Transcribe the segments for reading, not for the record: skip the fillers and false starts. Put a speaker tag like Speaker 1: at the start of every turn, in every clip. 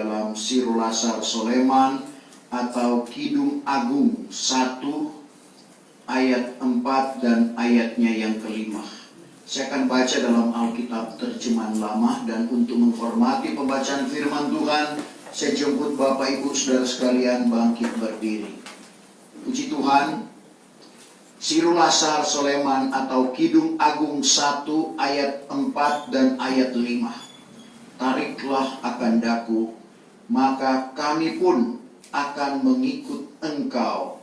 Speaker 1: dalam Sirulasar Soleman atau Kidung Agung 1 ayat 4 dan ayatnya yang kelima. Saya akan baca dalam Alkitab terjemahan lama, dan untuk menghormati pembacaan firman Tuhan, saya jemput Bapak Ibu Saudara sekalian bangkit berdiri. Puji Tuhan. Sirulasar Soleman atau Kidung Agung 1 ayat 4 dan ayat 5. Tariklah akan daku, maka kami pun akan mengikut engkau.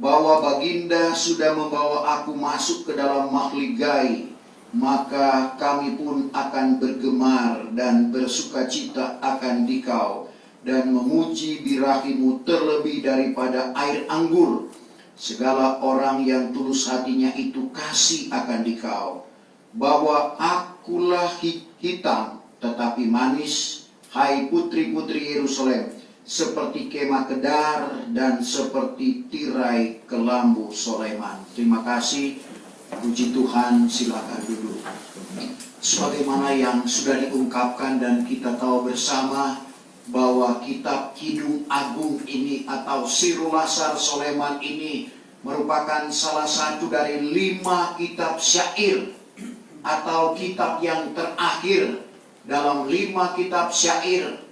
Speaker 1: Bahwa baginda sudah membawa aku masuk ke dalam mahligai, maka kami pun akan bergemar dan bersukacita akan dikau, dan memuji birahimu terlebih daripada air anggur. Segala orang yang tulus hatinya itu kasih akan dikau. Bahwa akulah hitam tetapi manis, hai putri-putri Yerusalem, seperti kemah kedar dan seperti tirai kelambu Soleman. Terima kasih. Puji Tuhan, silakan duduk. Sebagaimana yang sudah diungkapkan dan kita tahu bersama, bahwa kitab Kidung Agung ini atau Sirulasar Soleman ini merupakan salah satu dari 5 kitab syair atau kitab yang terakhir dalam 5 kitab syair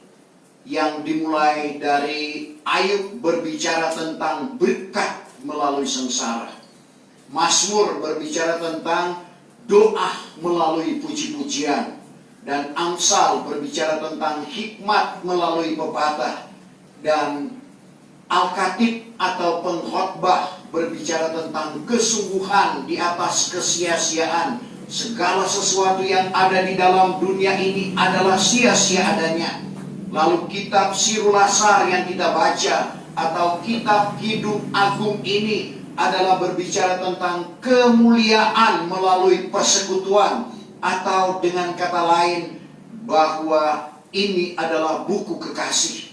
Speaker 1: yang dimulai dari Ayub berbicara tentang berkat melalui sengsara, Mazmur berbicara tentang doa melalui puji-pujian, dan Amsal berbicara tentang hikmat melalui pepatah, dan Al-Khatib atau pengkhotbah berbicara tentang kesungguhan di atas kesia-siaan. Segala sesuatu yang ada di dalam dunia ini adalah sia-sia adanya. Lalu kitab Sirulasar yang kita baca atau kitab Kidung Agung ini adalah berbicara tentang kemuliaan melalui persekutuan, atau dengan kata lain bahwa ini adalah buku kekasih.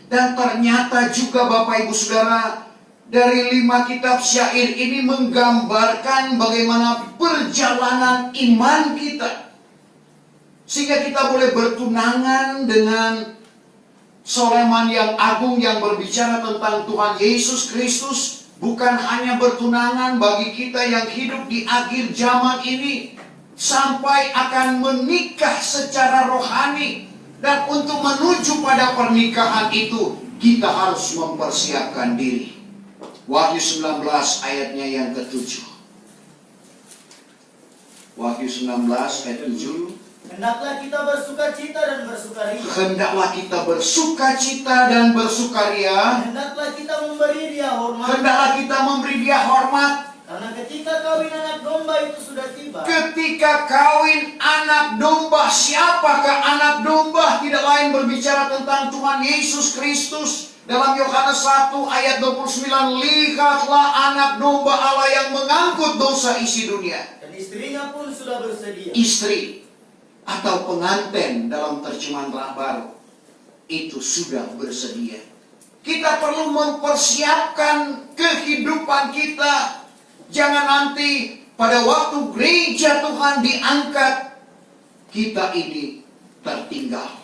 Speaker 1: Dan ternyata juga Bapak Ibu Saudara, dari 5 kitab syair ini menggambarkan bagaimana perjalanan iman kita, sehingga kita boleh bertunangan dengan Soleman yang agung yang berbicara tentang Tuhan Yesus Kristus. Bukan hanya bertunangan bagi kita yang hidup di akhir zaman ini, sampai akan menikah secara rohani. Dan untuk menuju pada pernikahan itu, kita harus mempersiapkan diri. Wahyu 19 ayatnya yang ke-7. Wahyu 19 ayat 7.
Speaker 2: Hendaklah kita bersukacita dan bersukaria.
Speaker 1: Hendaklah kita bersukacita dan bersukaria.
Speaker 2: Hendaklah kita memberi dia hormat.
Speaker 1: Hendaklah kita memberi dia hormat.
Speaker 2: Karena ketika kawin anak domba itu sudah tiba.
Speaker 1: Ketika kawin anak domba, siapakah anak domba? Tidak lain berbicara tentang Tuhan Yesus Kristus. Dalam Yohanes 1 ayat 29, lihatlah anak domba Allah yang mengangkut dosa isi dunia.
Speaker 2: Dan istrinya pun sudah bersedia.
Speaker 1: Istri atau pengantin dalam terjemahan baru itu sudah bersedia. Kita perlu mempersiapkan kehidupan kita. Jangan nanti pada waktu gereja Tuhan diangkat, kita ini tertinggal.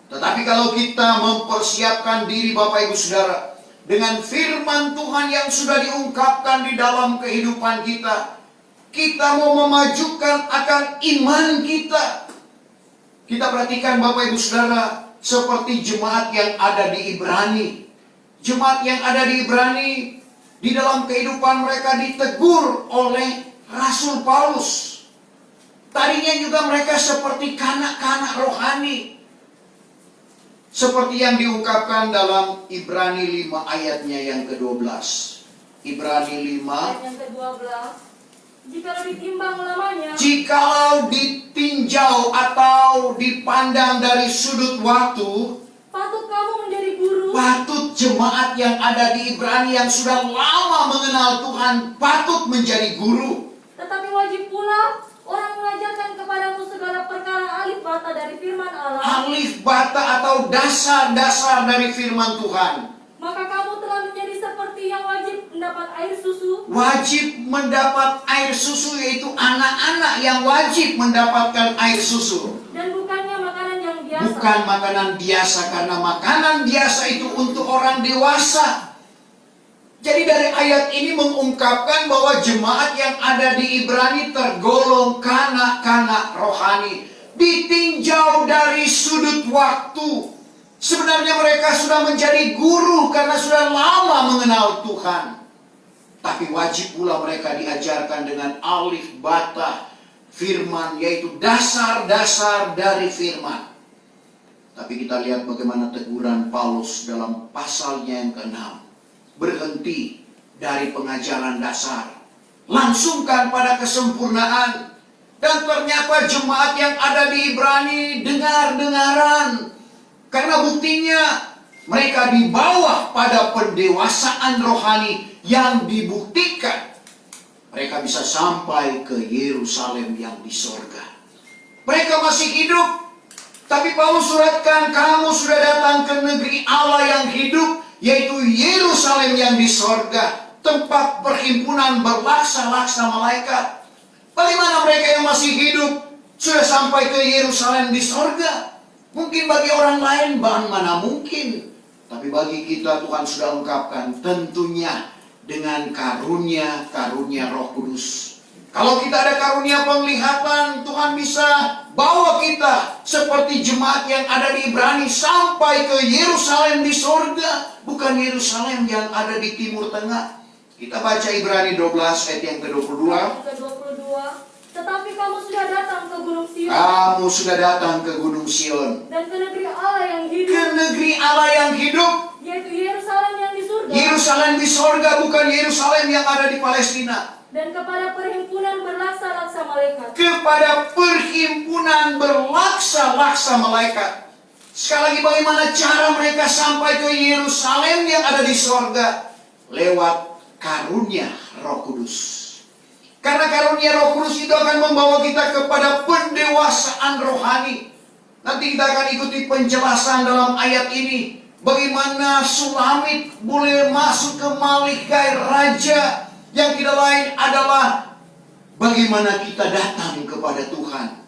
Speaker 1: Tetapi kalau kita mempersiapkan diri Bapak Ibu Saudara dengan firman Tuhan yang sudah diungkapkan di dalam kehidupan kita, kita mau memajukan akan iman kita. Kita perhatikan Bapak Ibu Saudara, seperti jemaat yang ada di Ibrani. Jemaat yang ada di Ibrani, di dalam kehidupan mereka ditegur oleh Rasul Paulus. Tadinya juga mereka seperti kanak-kanak rohani. Seperti yang diungkapkan dalam Ibrani 5 ayatnya yang ke-12. Ibrani 5
Speaker 3: ayat yang ke-12. Jikalau ditimbang lamanya,
Speaker 1: jikalau ditinjau atau dipandang dari sudut waktu,
Speaker 3: patut kamu menjadi guru.
Speaker 1: patut jemaat yang ada di Ibrani yang sudah lama mengenal Tuhan patut menjadi guru.
Speaker 3: Tetapi wajib pula orang mengajarkan kepadamu segala perkara alif bata dari firman Allah.
Speaker 1: Alif bata atau dasar-dasar dari firman Tuhan.
Speaker 3: Maka kamu telah menjadi seperti yang wajib mendapat air susu.
Speaker 1: Wajib mendapat air susu, yaitu anak-anak yang wajib mendapatkan air susu.
Speaker 3: Dan bukannya makanan yang biasa.
Speaker 1: Bukan makanan biasa, karena makanan biasa itu untuk orang dewasa. Jadi dari ayat ini mengungkapkan bahwa jemaat yang ada di Ibrani tergolong kanak-kanak rohani. Ditinjau dari sudut waktu. Sebenarnya mereka sudah menjadi guru karena sudah lama mengenal Tuhan. Tapi wajib pula mereka diajarkan dengan alif bata firman, yaitu dasar-dasar dari firman. Tapi kita lihat bagaimana teguran Paulus dalam pasalnya yang ke-6. Berhenti dari pengajaran dasar, langsungkan pada kesempurnaan. Dan ternyata jemaat yang ada di Ibrani dengar-dengaran. Karena buktinya mereka di bawah pada pendewasaan rohani yang dibuktikan. Mereka bisa sampai ke Yerusalem yang di sorga. Mereka masih hidup. Tapi Paulus suratkan, kamu sudah datang ke negeri Allah yang hidup, yaitu Yerusalem yang di sorga, tempat perhimpunan berlaksa-laksa malaikat. Bagaimana mereka yang masih hidup sudah sampai ke Yerusalem di sorga? Mungkin bagi orang lain, mana mungkin. Tapi bagi kita Tuhan sudah ungkapkan, tentunya dengan karunia Roh Kudus. Kalau kita ada karunia penglihatan, Tuhan bisa bawa kita seperti jemaat yang ada di Ibrani sampai ke Yerusalem di sorga, bukan Yerusalem yang ada di Timur Tengah. Kita baca Ibrani 12 ayat yang ke-22.
Speaker 3: Tetapi kamu sudah datang ke Gunung Sion.
Speaker 1: Kamu sudah datang ke Gunung Sion.
Speaker 3: Dan ke negeri Allah yang hidup.
Speaker 1: Ke negeri Allah yang hidup.
Speaker 3: Yaitu Yerusalem yang di surga.
Speaker 1: Yerusalem di sorga, bukan Yerusalem yang ada di Palestina.
Speaker 3: Dan kepada perhimpunan berlaksa-laksa malaikat.
Speaker 1: Kepada perhimpunan berlaksa-laksa malaikat. Sekali lagi, bagaimana cara mereka sampai ke Yerusalem yang ada di sorga? Lewat karunia Roh Kudus. Karena karunia Roh Kudus itu akan membawa kita kepada pendewasaan rohani. Nanti kita akan ikuti penjelasan dalam ayat ini. Bagaimana Sulamit boleh masuk ke Malikai Raja. Yang tidak lain adalah bagaimana kita datang kepada Tuhan.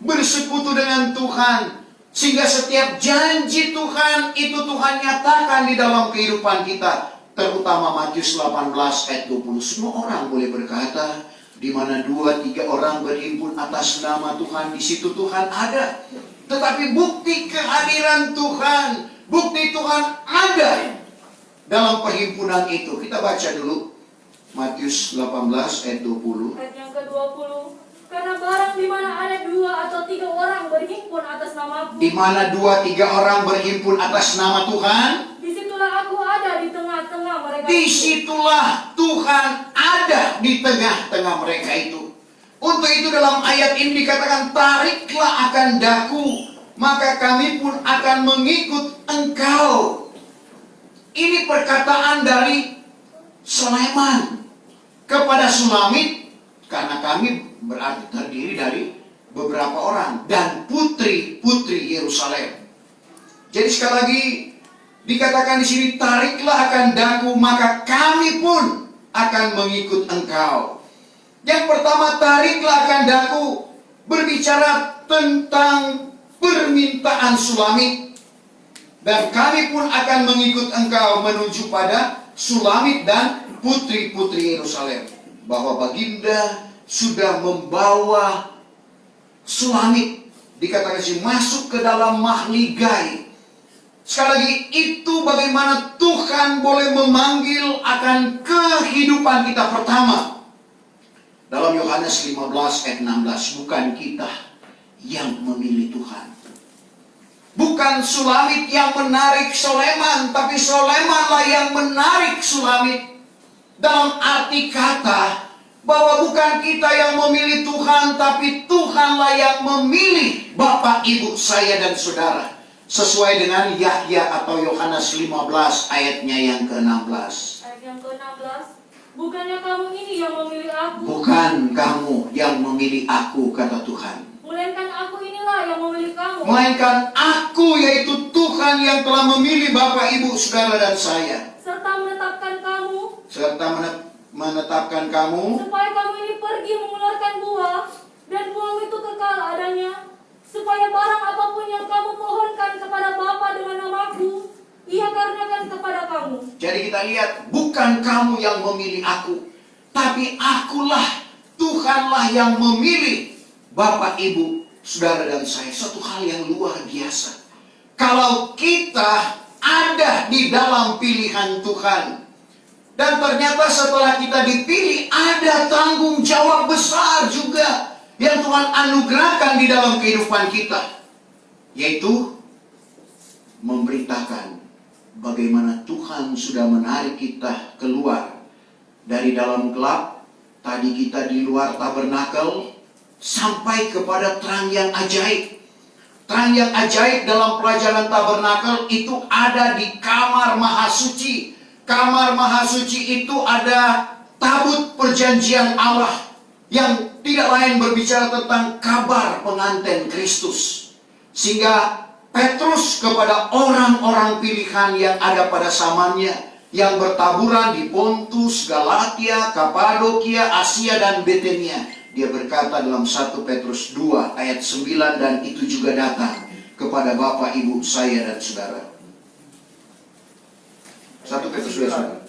Speaker 1: Bersekutu dengan Tuhan. Sehingga setiap janji Tuhan itu Tuhan nyatakan di dalam kehidupan kita. Terutama Matius 18 ayat 20. Semua orang boleh berkata, di mana 2-3 orang berhimpun atas nama Tuhan, di situ Tuhan ada. Tetapi bukti kehadiran Tuhan, bukti Tuhan ada dalam perhimpunan itu. Kita baca dulu Matius 18 ayat 20.
Speaker 3: Ayat yang ke-20. Karena barang di mana ada 2 atau 3 orang berhimpun atas namaku.
Speaker 1: Di mana 2-3 orang berhimpun atas nama Tuhan,
Speaker 3: disitulah aku ada di tengah-tengah mereka.
Speaker 1: Disitulah Tuhan ada di tengah-tengah mereka itu. Untuk itu dalam ayat ini dikatakan, tariklah akan daku, maka kami pun akan mengikut engkau. Ini perkataan dari Sulaiman kepada Sulamit, karena kami berarti terdiri dari beberapa orang dan putri-putri Yerusalem. Jadi sekali lagi dikatakan di sini, tariklah akan daku, maka kami pun akan mengikut engkau. Yang pertama, tariklah akan daku berbicara tentang permintaan Sulamit. Dan kami pun akan mengikut engkau menuju pada Sulamit dan putri-putri Yerusalem. Bahwa baginda sudah membawa Sulamit, dikatakan sih, masuk ke dalam mahligai. Sekali lagi, itu bagaimana Tuhan boleh memanggil akan kehidupan kita pertama. Dalam Yohanes 15 ayat 16, bukan kita yang memilih Tuhan. Bukan Sulamit yang menarik Soleman, tapi Solemanlah yang menarik Sulamit. Dalam arti kata, bahwa bukan kita yang memilih Tuhan, tapi Tuhanlah yang memilih Bapak, Ibu, saya dan saudara. Sesuai dengan Yahya atau Yohanes 15 ayatnya yang ke-16.
Speaker 3: Ayat yang ke-16. Bukannya kamu ini yang memilih aku.
Speaker 1: Bukan kamu yang memilih aku, kata Tuhan.
Speaker 3: Melainkan aku inilah yang memilih kamu.
Speaker 1: Melainkan aku, yaitu Tuhan yang telah memilih Bapak, Ibu, saudara dan saya. Serta menetapkan kamu
Speaker 3: supaya kamu ini pergi mengeluarkan buah, dan buah itu kekal adanya, supaya barang apapun yang kamu mohonkan kepada Bapa dengan namaku, Ia karuniakan kepada kamu.
Speaker 1: Jadi kita lihat, bukan kamu yang memilih aku, tapi akulah, Tuhanlah yang memilih Bapak, Ibu, Saudara dan saya. Suatu hal yang luar biasa. Kalau kita ada di dalam pilihan Tuhan, dan ternyata setelah kita dipilih, ada tanggung jawab besar juga yang Tuhan anugerahkan di dalam kehidupan kita, yaitu memberitakan bagaimana Tuhan sudah menarik kita keluar dari dalam gelap. Tadi kita di luar tabernakel, sampai kepada terang yang ajaib. Terang yang ajaib dalam pelajaran tabernakel itu ada di kamar mahasuci. Kamar mahasuci itu ada tabut perjanjian Allah yang tidak lain berbicara tentang kabar pengantin Kristus. Sehingga Petrus kepada orang-orang pilihan yang ada pada zamannya, yang bertaburan di Pontus, Galatia, Kapadokia, Asia, dan Bithynia, dia berkata dalam 1 Petrus 2 ayat 9, dan itu juga datang kepada Bapak, Ibu, saya dan saudara. 1 Petrus 2 ayat 9.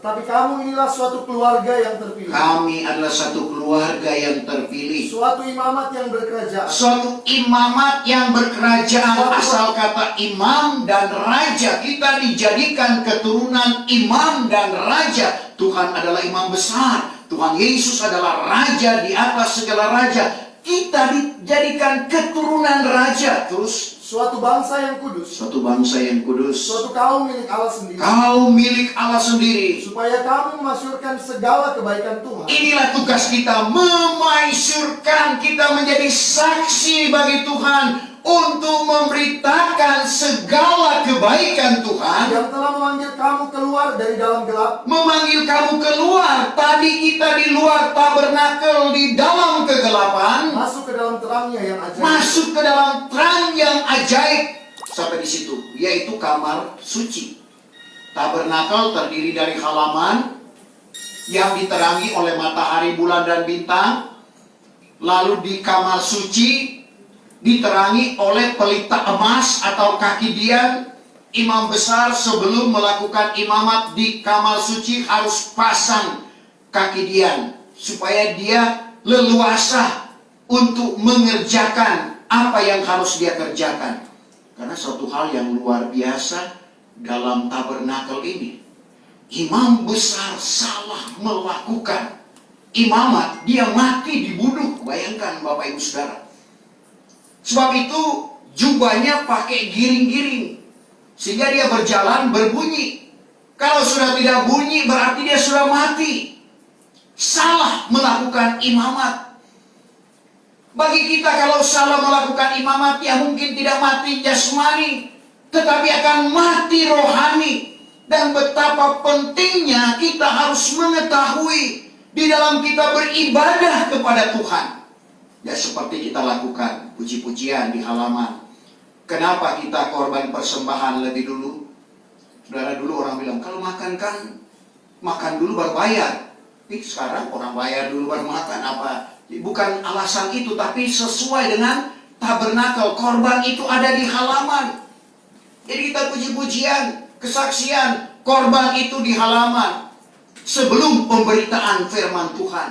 Speaker 4: Tetapi kamu inilah suatu keluarga yang terpilih.
Speaker 1: Kami adalah satu keluarga yang terpilih.
Speaker 4: Suatu imamat yang berkerajaan.
Speaker 1: Suatu imamat yang berkerajaan. Asal kata imam dan raja. Kita dijadikan keturunan imam dan raja. Tuhan adalah imam besar. Tuhan Yesus adalah raja di atas segala raja. Kita dijadikan keturunan raja. Terus
Speaker 4: Suatu bangsa yang kudus.
Speaker 1: suatu bangsa yang kudus.
Speaker 4: Suatu kaum milik Allah sendiri.
Speaker 1: Kaum milik Allah sendiri.
Speaker 4: Supaya kamu memasyurkan segala kebaikan Tuhan.
Speaker 1: Inilah tugas kita, memaisyurkan, kita menjadi saksi bagi Tuhan untuk memberitakan segala kebaikan Tuhan.
Speaker 4: Yang telah memanggil kamu keluar dari dalam gelap.
Speaker 1: Memanggil kamu keluar. Tadi kita di luar tabernakel, di dalam kegelapan,
Speaker 4: Masuk ke dalam terangnya yang ajaib.
Speaker 1: masuk ke dalam terang yang ajaib. Sampai di situ, yaitu kamar suci. Tabernakel terdiri dari halaman yang diterangi oleh matahari, bulan, dan bintang. Lalu di kamar suci diterangi oleh pelita emas atau kaki dian. Imam besar sebelum melakukan imamat di kamar suci harus pasang kaki dian, supaya dia leluasa untuk mengerjakan apa yang harus dia kerjakan. Karena suatu hal yang luar biasa dalam tabernakel ini, imam besar salah melakukan imamat, dia mati dibunuh. Bayangkan Bapak, Ibu, Saudara. Sebab itu jubahnya pakai giring-giring, sehingga dia berjalan berbunyi. Kalau sudah tidak bunyi berarti dia sudah mati. Salah melakukan imamat. Bagi kita kalau salah melakukan imamat, ya mungkin tidak mati jasmani, tetapi akan mati rohani. Dan betapa pentingnya kita harus mengetahui di dalam kita beribadah kepada Tuhan. Ya seperti kita lakukan puji-pujian di halaman. Kenapa kita korban persembahan lebih dulu? Saudara, dulu orang bilang, kalau makan kan makan dulu baru bayar. Tapi sekarang orang bayar dulu baru makan. Apa? Bukan alasan itu, tapi sesuai dengan tabernakel. Korban itu ada di halaman. Jadi kita puji-pujian, kesaksian, korban itu di halaman sebelum pemberitaan firman Tuhan.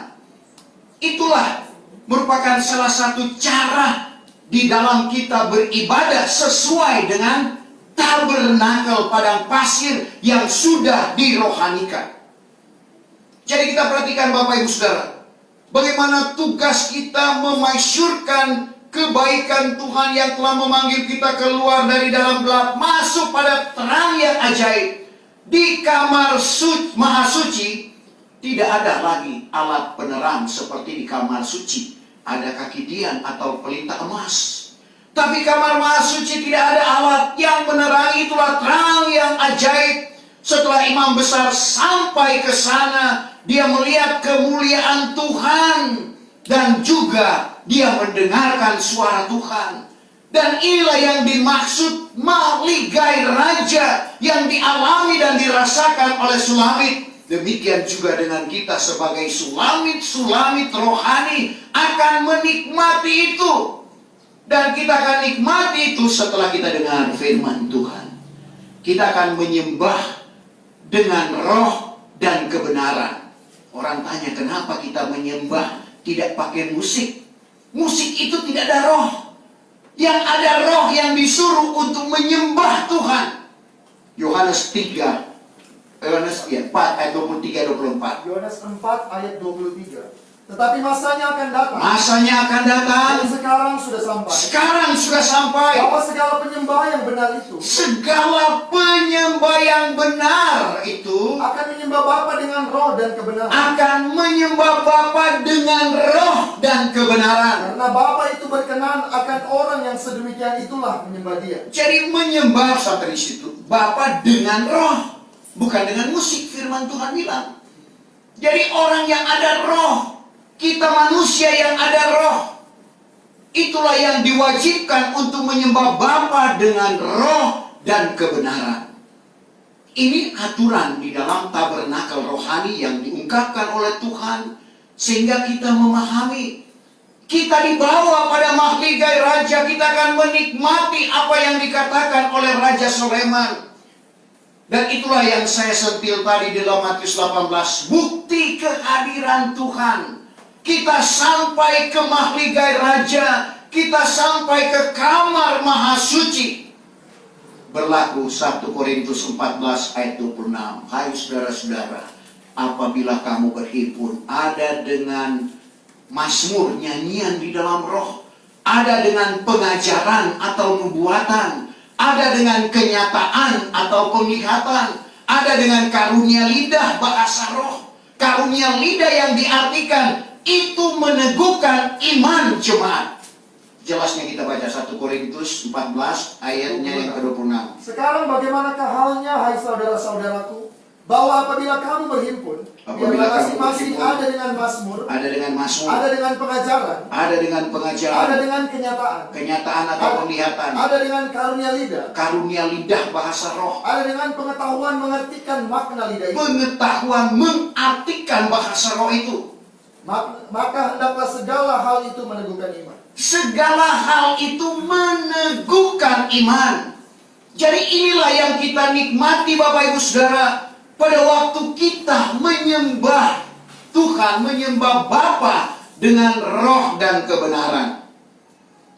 Speaker 1: Itulah merupakan salah satu cara di dalam kita beribadah sesuai dengan tabernakel padang pasir yang sudah dirohanikan. Jadi kita perhatikan Bapak, Ibu, Saudara, bagaimana tugas kita memaisyurkan kebaikan Tuhan yang telah memanggil kita keluar dari dalam gelap, masuk pada terang yang ajaib. Di kamar maha suci tidak ada lagi alat penerang seperti di kamar suci. Ada kaki dian atau pelita emas. Tapi kamar maha suci tidak ada alat yang menerangi, itulah terang yang ajaib. Setelah imam besar sampai ke sana, dia melihat kemuliaan Tuhan dan juga dia mendengarkan suara Tuhan. Dan inilah yang dimaksud maligai raja yang dialami dan dirasakan oleh Sulamit. Demikian juga dengan kita sebagai sulamit-sulamit rohani akan menikmati itu. Dan kita akan nikmati itu setelah kita dengar firman Tuhan. Kita akan menyembah dengan roh dan kebenaran. Orang tanya, kenapa kita menyembah tidak pakai musik? Musik itu tidak ada roh. Yang ada roh yang disuruh untuk menyembah Tuhan. Yohanes 4 ayat 23-24.
Speaker 4: Yohanes 4 ayat 23. Tetapi masanya akan datang.
Speaker 1: Masanya akan datang.
Speaker 4: Dan sekarang sudah sampai.
Speaker 1: Sekarang sudah sampai.
Speaker 4: Bahwa segala penyembah yang benar itu
Speaker 1: Segala penyembah yang benar itu
Speaker 4: akan menyembah Bapa dengan roh dan kebenaran.
Speaker 1: akan menyembah Bapa dengan roh dan kebenaran.
Speaker 4: Karena Bapa itu berkenan akan orang yang sedemikian itulah menyembah Dia.
Speaker 1: Jadi menyembah sampai di situ Bapa dengan roh, bukan dengan musik. Firman Tuhan bilang. Jadi orang yang ada roh, kita manusia yang ada roh, itulah yang diwajibkan untuk menyembah Bapa dengan roh dan kebenaran. Ini aturan di dalam tabernakel rohani yang diungkapkan oleh Tuhan, sehingga kita memahami. Kita dibawa pada mahligai raja, kita akan menikmati apa yang dikatakan oleh Raja Sulaiman. Dan itulah yang saya sentil tadi di dalam Matius 18, bukti kehadiran Tuhan. Kita sampai ke mahligai raja, kita sampai ke kamar maha suci. Berlaku 1 Korintus 14 ayat 26. Hai saudara-saudara, apabila kamu berhimpun, ada dengan mazmur, nyanyian di dalam roh, ada dengan pengajaran atau nubuatan, ada dengan kenyataan atau penglihatan, ada dengan karunia lidah bahasa roh. Karunia lidah yang diartikan itu meneguhkan iman jemaat. Jelasnya kita baca 1 Korintus 14 ayatnya yang ke-26.
Speaker 4: Sekarang bagaimanakah halnya, hai saudara-saudaraku, bahwa apabila kamu berhimpun, biarlah masing-masing ada dengan mazmur,
Speaker 1: Ada dengan mazmur,
Speaker 4: ada dengan pengajaran,
Speaker 1: ada dengan
Speaker 4: ada
Speaker 1: pengajaran,
Speaker 4: dengan kenyataan,
Speaker 1: kenyataan atau penglihatan,
Speaker 4: ada dengan karunia lidah,
Speaker 1: karunia lidah bahasa roh,
Speaker 4: ada dengan pengetahuan mengertikan makna lidah itu.
Speaker 1: pengetahuan mengartikan bahasa roh itu.
Speaker 4: Maka hendaklah segala hal itu meneguhkan iman.
Speaker 1: Segala hal itu meneguhkan iman. Jadi inilah yang kita nikmati Bapak Ibu Saudara, pada waktu kita menyembah Tuhan, menyembah Bapa dengan roh dan kebenaran.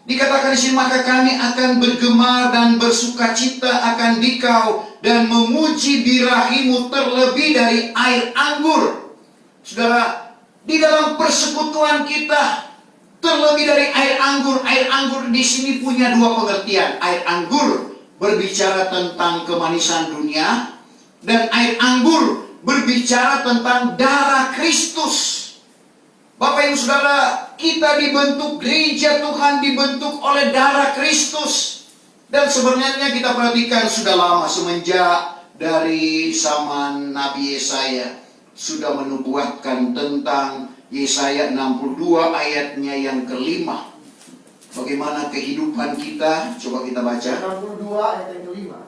Speaker 1: Dikatakan di sini, maka kami akan bergemar dan bersukacita akan Dikau dan memuji birahimu terlebih dari air anggur. Saudara, di dalam persekutuan kita, terlebih dari air anggur di sini punya dua pengertian. Air anggur berbicara tentang kemanisan dunia, dan air anggur berbicara tentang darah Kristus. Bapak Ibu Saudara, kita dibentuk, gereja Tuhan dibentuk oleh darah Kristus. Dan sebenarnya kita perhatikan sudah lama, semenjak dari zaman Nabi Yesaya sudah menubuatkan tentang Yesaya 62 ayatnya yang kelima. Bagaimana kehidupan kita? Coba kita baca
Speaker 4: 62 ayat yang kelima.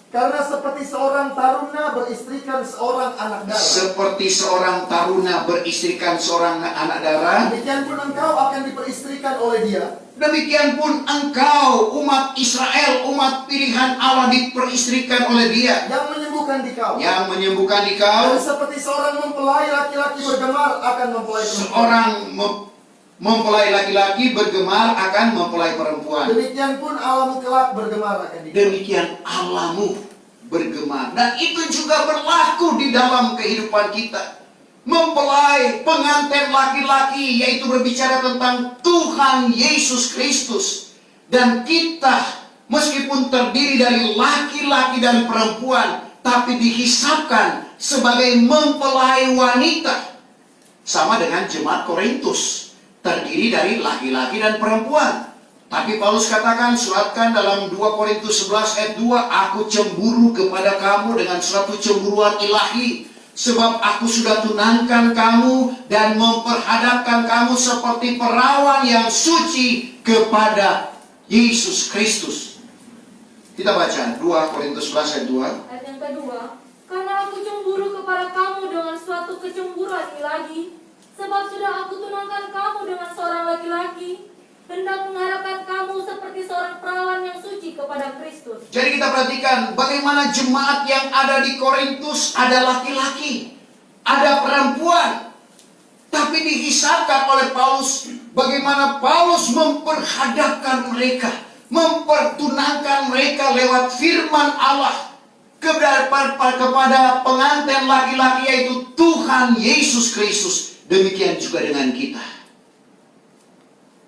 Speaker 4: Karena seperti seorang taruna beristrikan seorang anak darah,
Speaker 1: seperti seorang taruna beristrikan seorang anak darah,
Speaker 4: demikian pun engkau akan diperistrikan oleh Dia.
Speaker 1: demikian pun engkau umat Israel, umat pilihan Allah, diperistrikan oleh Dia
Speaker 4: Yang menyembuhkan dikau.
Speaker 1: yang menyembuhkan dikau.
Speaker 4: Dan seperti seorang mempelai laki-laki bergemar akan mempelai perempuan,
Speaker 1: Seorang mempelai laki-laki bergemar akan mempelai perempuan.
Speaker 4: demikian pun Allahmu kelak bergemar akan dikau.
Speaker 1: Demikian Allahmu bergemar. Dan itu juga berlaku di dalam kehidupan kita. Mempelai pengantin laki-laki, yaitu berbicara tentang Tuhan Yesus Kristus. Dan kita meskipun terdiri dari laki-laki dan perempuan, tapi dihisapkan sebagai mempelai wanita. Sama dengan jemaat Korintus, terdiri dari laki-laki dan perempuan. Tapi Paulus katakan, suratkan dalam 2 Korintus 11 ayat 2, aku cemburu kepada kamu dengan suatu cemburuan ilahi, sebab aku sudah tunangkan kamu dan memperhadapkan kamu seperti perawan yang suci kepada Yesus Kristus. Kita baca 2 Korintus 11 ayat 2.
Speaker 3: Ayat yang kedua, karena aku cemburu kepada kamu dengan suatu kecemburuan ilahi, sebab sudah aku tunangkan kamu dengan seorang laki-laki, hendak mengharapkan kamu seperti seorang perawan yang suci kepada Kristus.
Speaker 1: Jadi kita perhatikan bagaimana jemaat yang ada di Korintus ada laki-laki, ada perempuan. Tapi dihisapkan oleh Paulus bagaimana Paulus memperhadapkan mereka, mempertunangkan mereka lewat firman Allah kepada pengantin laki-laki, yaitu Tuhan Yesus Kristus. Demikian juga dengan kita.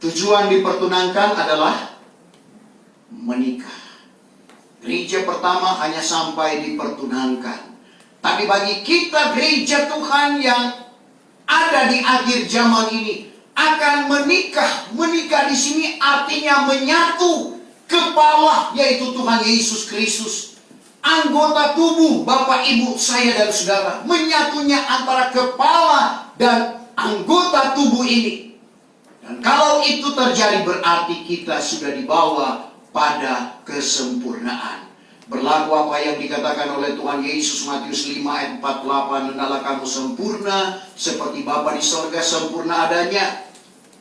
Speaker 1: Tujuan dipertunangkan adalah menikah. Gereja pertama hanya sampai dipertunangkan. Tapi bagi kita gereja Tuhan yang ada di akhir zaman ini akan menikah. Menikah di sini artinya menyatu. Kepala yaitu Tuhan Yesus Kristus. Anggota tubuh Bapak, Ibu, saya dan saudara. Menyatunya antara kepala dan anggota tubuh ini. Dan kalau itu terjadi berarti kita sudah dibawa pada kesempurnaan. Berlaku apa yang dikatakan oleh Tuhan Yesus Matius 5 ayat 48, hendaklah kamu sempurna seperti Bapa di sorga sempurna adanya.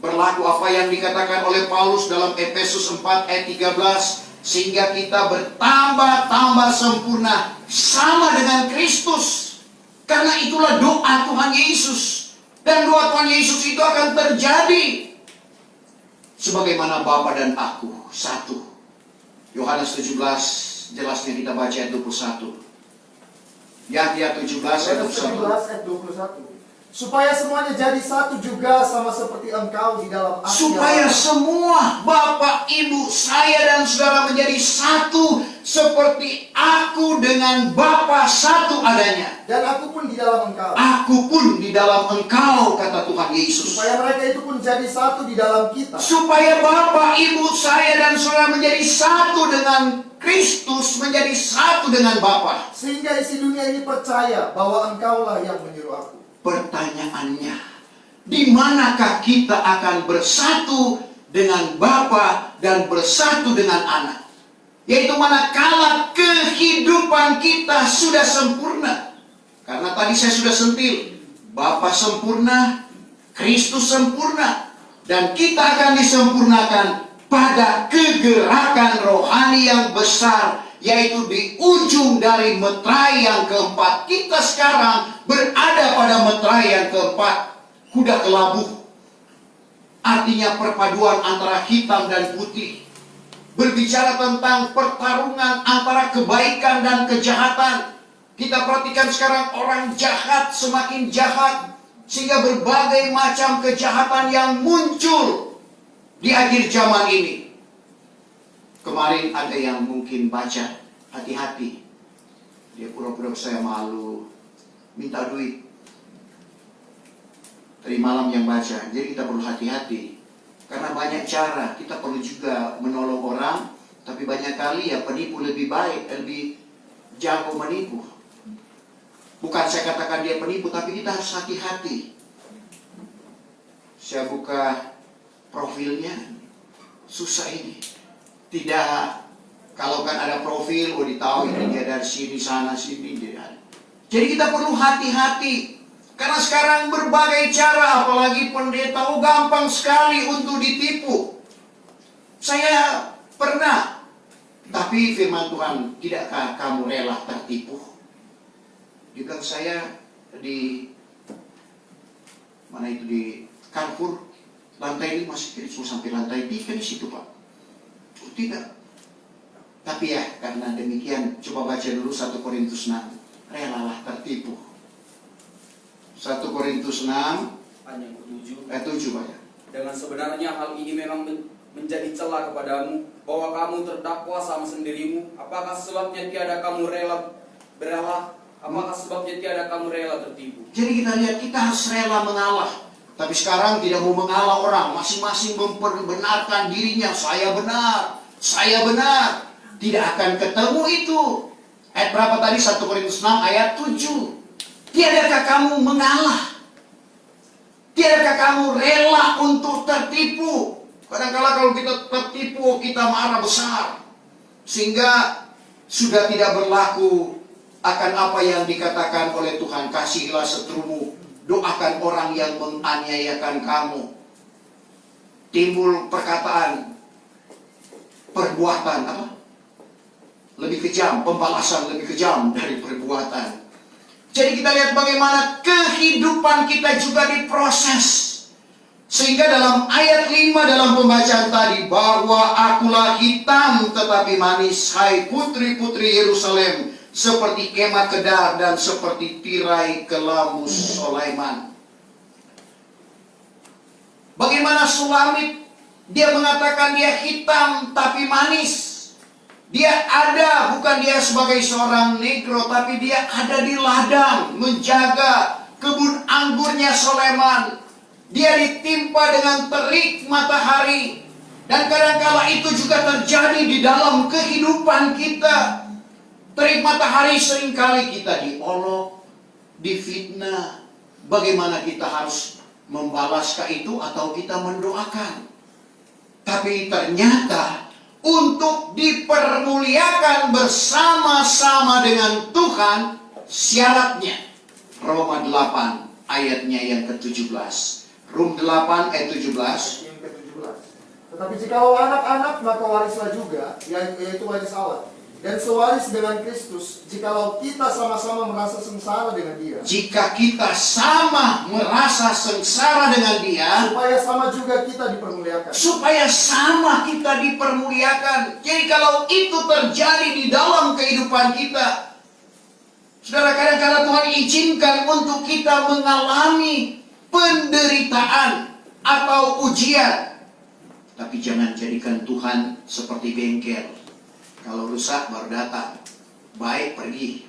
Speaker 1: Berlaku apa yang dikatakan oleh Paulus dalam Efesus 4 ayat 13, sehingga kita bertambah-tambah sempurna sama dengan Kristus. Karena itulah doa Tuhan Yesus. Dan doa Tuhan Yesus itu akan terjadi sebagaimana Bapa dan aku satu. Yohanes 17 jelasnya kita baca ayat 21. Yahya 17 ayat 21.
Speaker 4: Supaya semuanya jadi satu juga sama seperti engkau di dalam aku.
Speaker 1: Supaya semua Bapak, Ibu, saya dan saudara menjadi satu seperti aku dengan Bapa satu adanya.
Speaker 4: Dan aku pun di dalam engkau.
Speaker 1: Aku pun di dalam engkau, kata Tuhan Yesus.
Speaker 4: Supaya mereka itu pun jadi satu di dalam kita.
Speaker 1: Supaya Bapak, Ibu, saya dan saudara menjadi satu dengan Kristus, menjadi satu dengan Bapa.
Speaker 4: Sehingga isi dunia ini percaya bahwa engkaulah yang menyuruh aku.
Speaker 1: Pertanyaannya, di manakah kita akan bersatu dengan Bapa dan bersatu dengan Anak? Yaitu manakala kehidupan kita sudah sempurna. Karena tadi saya sudah sentil, Bapa sempurna, Kristus sempurna, dan kita akan disempurnakan pada kegerakan rohani yang besar, yaitu di ujung dari meterai yang keempat. Kita sekarang berada pada meterai yang keempat, kuda kelabu. Artinya perpaduan antara hitam dan putih. Berbicara tentang pertarungan antara kebaikan dan kejahatan. Kita perhatikan sekarang orang jahat semakin jahat, sehingga berbagai macam kejahatan yang muncul di akhir zaman ini. Kemarin ada yang mungkin baca, hati-hati. Dia pura-pura saya malu, minta duit. Tadi malam yang baca, jadi kita perlu hati-hati. Karena banyak cara, kita perlu juga menolong orang. Tapi banyak kali ya penipu lebih baik, lebih jago menipu. Bukan saya katakan dia penipu, tapi kita harus hati-hati. Saya buka profilnya, susah ini. Tidak, kalau kan ada profil, ditahu ini dia dari sini, sana, sini. Jadi kita perlu hati-hati. Karena sekarang berbagai cara, apalagi pendeta, gampang sekali untuk ditipu. Saya pernah, tapi firman Tuhan, tidakkah kamu rela tertipu? Dia bilang saya di mana itu, di Carrefour, lantai 5 sekali, cuma sampai lantai 3 di situ Pak. Tidak. Tapi ya, karena demikian, coba baca dulu 1 Korintus 6. Relalah tertipu. 1 Korintus 6
Speaker 5: ayat 7.
Speaker 1: ayat 7 Pak ya.
Speaker 5: Dengan sebenarnya hal ini memang menjadi celah kepadamu, bahwa kamu terdakwa sama sendirimu. Apakah sebabnya tiada kamu berela? Apakah sebabnya tiada kamu rela tertipu?
Speaker 1: Jadi kita lihat, kita harus rela mengalah. Tapi sekarang tidak mau mengalah orang. Masing-masing memperbenarkan dirinya. Saya benar, saya benar. Tidak akan ketemu itu. Ayat berapa tadi? 1 Korintus 6 ayat 7. Tiadakah kamu mengalah? Tiadakah kamu rela untuk tertipu? Kadang-kadang kalau kita tertipu, kita marah besar. Sehingga sudah tidak berlaku akan apa yang dikatakan oleh Tuhan. Kasihilah seterumu, doakan orang yang menganiayakan kamu. timbul perkataan, perbuatan apa? Lebih kejam, pembalasan lebih kejam dari perbuatan. Jadi kita lihat bagaimana kehidupan kita juga diproses. Sehingga dalam ayat 5 dalam pembacaan tadi, bahwa akulah hitam tetapi manis, hai putri-putri Yerusalem, seperti kemah Kedar dan seperti tirai kelambu Sulaiman. Bagaimana Sulamit, dia mengatakan dia hitam tapi manis. Dia ada, bukan dia sebagai seorang negro, tapi dia ada di ladang menjaga kebun anggurnya Sulaiman. Dia ditimpa dengan terik matahari. Dan kadangkala itu juga terjadi di dalam kehidupan kita. Terik matahari seringkali kita diolok, difitnah. Bagaimana kita harus membalaskah itu atau kita mendoakan? Tapi ternyata untuk dipermuliakan bersama-sama dengan Tuhan, syaratnya Roma 8 ayatnya yang ke-17. Rum 8 ayat 17.
Speaker 4: Yang ke-17. Tetapi jikalau anak-anak, maka warislah juga, yaitu waris Allah. Dan sewaris dengan Kristus, jikalau kita sama-sama merasa sengsara dengan Dia.
Speaker 1: Jika kita sama merasa sengsara dengan Dia,
Speaker 4: Supaya sama juga kita dipermuliakan.
Speaker 1: supaya sama kita dipermuliakan. Jadi kalau itu terjadi di dalam kehidupan kita, saudara, kadang-kadang Tuhan izinkan untuk kita mengalami penderitaan atau ujian. Tapi jangan jadikan Tuhan seperti bengkel. Kalau rusak baru datang, baik pergi.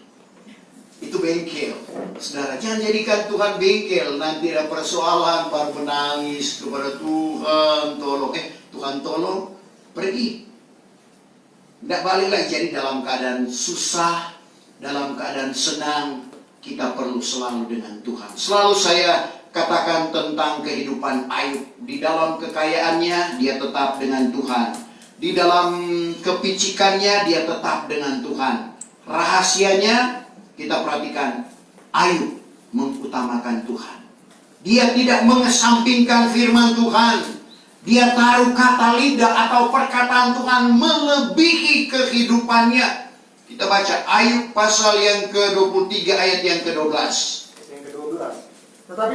Speaker 1: Itu bengkel. Saudara, jangan jadikan Tuhan bengkel. Nanti ada persoalan baru menangis kepada Tuhan, tolong. Tuhan tolong, pergi. Tidak balik lagi. Jadi dalam keadaan susah, dalam keadaan senang, kita perlu selalu dengan Tuhan. Selalu saya katakan tentang kehidupan Ayub. Di dalam kekayaannya, dia tetap dengan Tuhan. Di dalam kepicikannya, dia tetap dengan Tuhan. Rahasianya, kita perhatikan, Ayub mengutamakan Tuhan. Dia tidak mengesampingkan firman Tuhan. Dia taruh kata lidah atau perkataan Tuhan melebihi kehidupannya. Kita baca Ayub pasal yang ke-23 ayat yang ke-12.
Speaker 4: Yang ke-12. Tetapi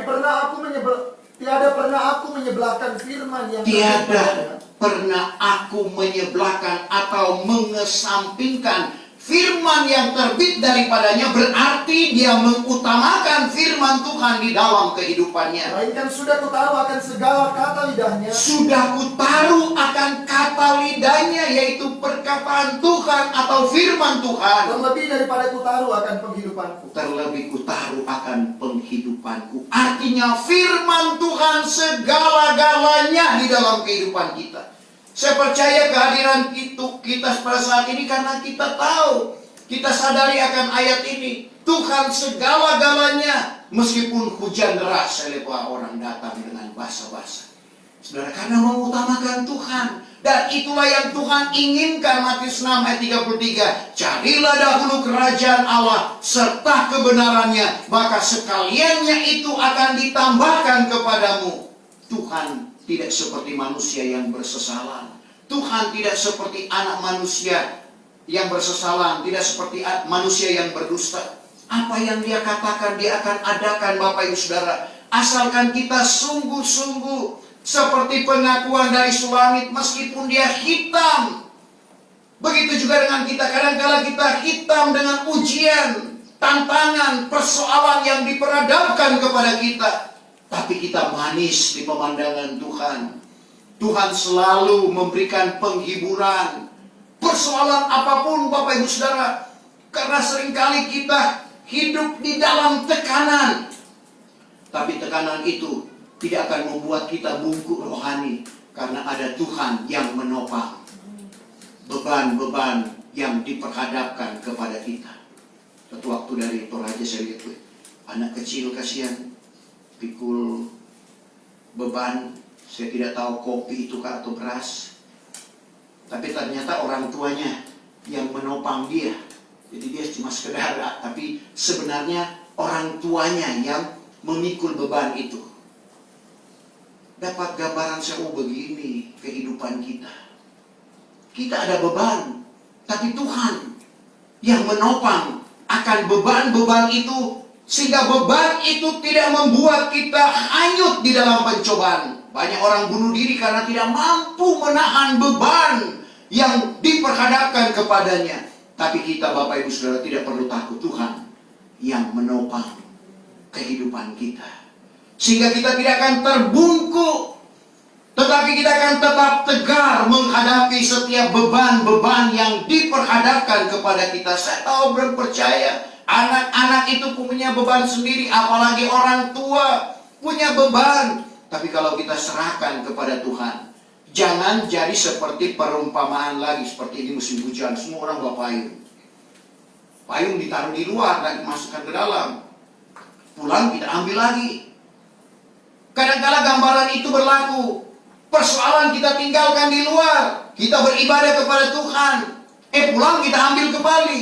Speaker 4: tiada pernah aku menyebelahkan firman yang
Speaker 1: Tiada pernah aku menyebelahkan atau mengesampingkan firman yang terbit daripadanya. Berarti dia mengutamakan firman Tuhan di dalam kehidupannya.
Speaker 4: Melainkan sudah kutaruh akan segala kata lidahnya.
Speaker 1: Sudah kutaruh akan kata lidahnya, yaitu perkataan Tuhan atau firman Tuhan.
Speaker 4: Terlebih daripada kutaruh akan penghidupanku.
Speaker 1: Terlebih kutaruh akan penghidupanku. Artinya firman Tuhan segala-galanya di dalam kehidupan kita. Saya percaya kehadiran kita pada saat ini karena kita tahu, kita sadari akan ayat ini. Tuhan segala-galanya. Meskipun hujan deras, saya lihat orang datang dengan basa-basa. Saudara, karena mengutamakan Tuhan. Dan itulah yang Tuhan inginkan. Matius 6 ayat 33. Carilah dahulu kerajaan Allah serta kebenarannya, maka sekaliannya itu akan ditambahkan kepadamu. Tuhan tidak seperti manusia yang bersesalan. Tuhan tidak seperti anak manusia yang bersesalan. Tidak seperti manusia yang berdusta. Apa yang dia katakan, dia akan adakan, Bapak Ibu Saudara. Asalkan kita sungguh-sungguh. Seperti pengakuan dari Sulamit, meskipun dia hitam. Begitu juga dengan kita. Kadang-kala kita hitam dengan ujian, tantangan, persoalan yang diperhadapkan kepada kita. Tapi kita manis di pemandangan Tuhan. Tuhan selalu memberikan penghiburan. Persoalan apapun, Bapak Ibu Saudara. Karena seringkali kita hidup di dalam tekanan. Tapi tekanan itu tidak akan membuat kita bungkuk rohani. Karena ada Tuhan yang menopang beban-beban yang diperhadapkan kepada kita. Satu waktu dari Toraja saya lihat, anak kecil kasihan, pikul beban. Saya tidak tahu kopi itu kah atau beras. Tapi ternyata orang tuanya yang menopang dia. Jadi dia cuma sekedar, tapi sebenarnya orang tuanya yang memikul beban itu. dapat gambaran begini kehidupan kita. Kita ada beban, tapi Tuhan yang menopang akan beban-beban itu, sehingga beban itu tidak membuat kita hanyut di dalam pencobaan. Banyak orang bunuh diri karena tidak mampu menahan beban yang diperhadapkan kepadanya. Tapi kita, Bapak Ibu Saudara, tidak perlu takut. Tuhan yang menopang kehidupan kita, sehingga kita tidak akan terbungkuk, tetapi kita akan tetap tegar menghadapi setiap beban-beban yang diperhadapkan kepada kita. Saya tahu dan percaya anak-anak itu punya beban sendiri, apalagi orang tua punya beban. Tapi kalau kita serahkan kepada Tuhan, jangan jadi seperti perumpamaan lagi. Seperti ini musim hujan, semua orang bawa payung. Payung ditaruh di luar dan dimasukkan ke dalam. Pulang kita ambil lagi. Kadang-kala gambaran itu berlaku. Persoalan kita tinggalkan di luar. Kita beribadah kepada Tuhan. Pulang kita ambil kembali.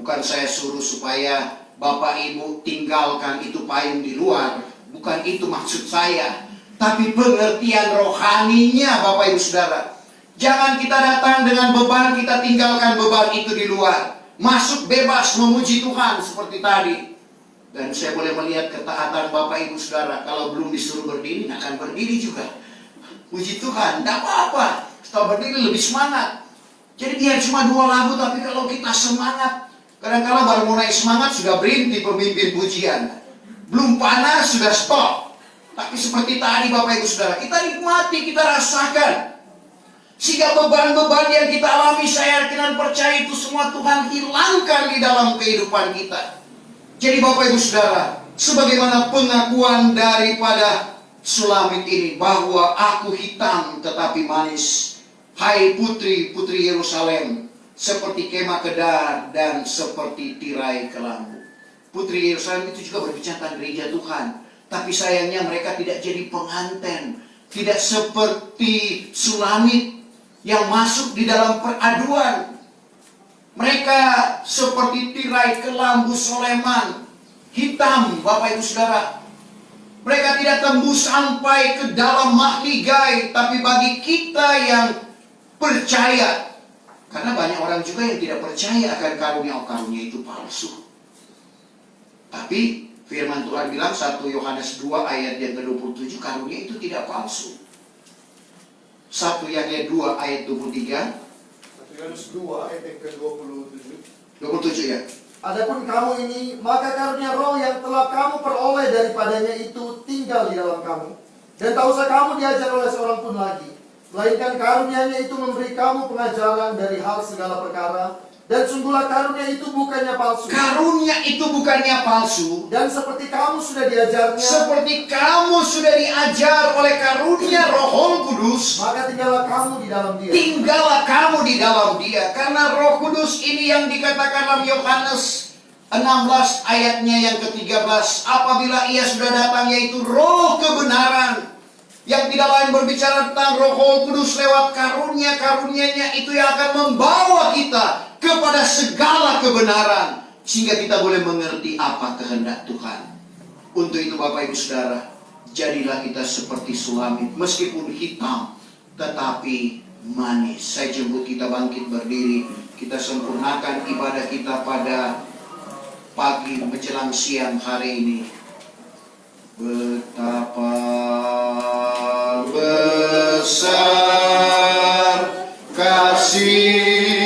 Speaker 1: Bukan saya suruh supaya Bapak Ibu tinggalkan itu payung di luar. Bukan itu maksud saya. Tapi pengertian rohaninya, Bapak Ibu Saudara. Jangan kita datang dengan beban, kita tinggalkan beban itu di luar. Masuk bebas memuji Tuhan seperti tadi. Dan saya boleh melihat ketaatan Bapak Ibu Saudara. Kalau belum disuruh berdiri, akan berdiri juga. Puji Tuhan, tidak apa-apa. Setelah berdiri lebih semangat. Jadi biar cuma 2 lagu, tapi kalau kita semangat, kadang-kala baru mulai semangat sudah berhenti pemimpin pujian. Belum panas sudah stop. Tapi seperti tadi Bapak Ibu Saudara, kita nikmati, kita rasakan. Sehingga beban-beban yang kita alami, saya yakin dan percaya itu semua Tuhan hilangkan di dalam kehidupan kita. Jadi Bapak Ibu Saudara, sebagaimana pengakuan daripada Sulamit ini, bahwa aku hitam tetapi manis. Hai putri-putri Yerusalem, seperti kemah kedar dan seperti tirai kelambu. Putri Yerusalem itu juga berbicara tentang gereja Tuhan. Tapi sayangnya mereka tidak jadi pengantin. Tidak seperti Sulamit yang masuk di dalam peraduan. Mereka seperti tirai kelambu Soleman, hitam, Bapak Ibu Saudara. Mereka tidak tembus sampai ke dalam mahligai. Tapi bagi kita yang percaya, karena banyak orang juga yang tidak percaya akan karunia itu palsu. Tapi firman Tuhan bilang 1 Yohanes 2 ayat yang ke-27, karunia itu tidak palsu. 1 Yohanes 2 ayat 23.
Speaker 4: 1 Yohanes 2 ayat yang ke-27.
Speaker 1: 27 ya.
Speaker 4: Adapun kamu ini, maka karunia roh yang telah kamu peroleh daripadanya itu tinggal di dalam kamu. Dan tak usah kamu diajar oleh seorang pun lagi, melainkan karunia-Nya itu memberi kamu pengajaran dari hal segala perkara. Dan sungguhlah karunia itu bukannya palsu.
Speaker 1: Karunia itu bukannya palsu.
Speaker 4: Dan seperti kamu sudah diajarnya,
Speaker 1: Seperti kamu sudah diajar oleh karunia Roh Kudus,
Speaker 4: maka tinggallah kamu di dalam Dia.
Speaker 1: tinggallah kamu di dalam Dia. Karena Roh Kudus ini yang dikatakan dalam Yohanes 16 ayatnya yang ke-13. Apabila Ia sudah datang, yaitu Roh kebenaran, yang tidak lain berbicara tentang Roh Kudus lewat karunia-karunia-Nya itu yang akan membawa kita kepada segala kebenaran, sehingga kita boleh mengerti apa kehendak Tuhan. Untuk itu Bapak Ibu Saudara, jadilah kita seperti Sulamit, meskipun hitam tetapi manis. Saya jemput kita bangkit berdiri, kita sempurnakan ibadah kita pada pagi menjelang siang hari ini. Betapa besar kasih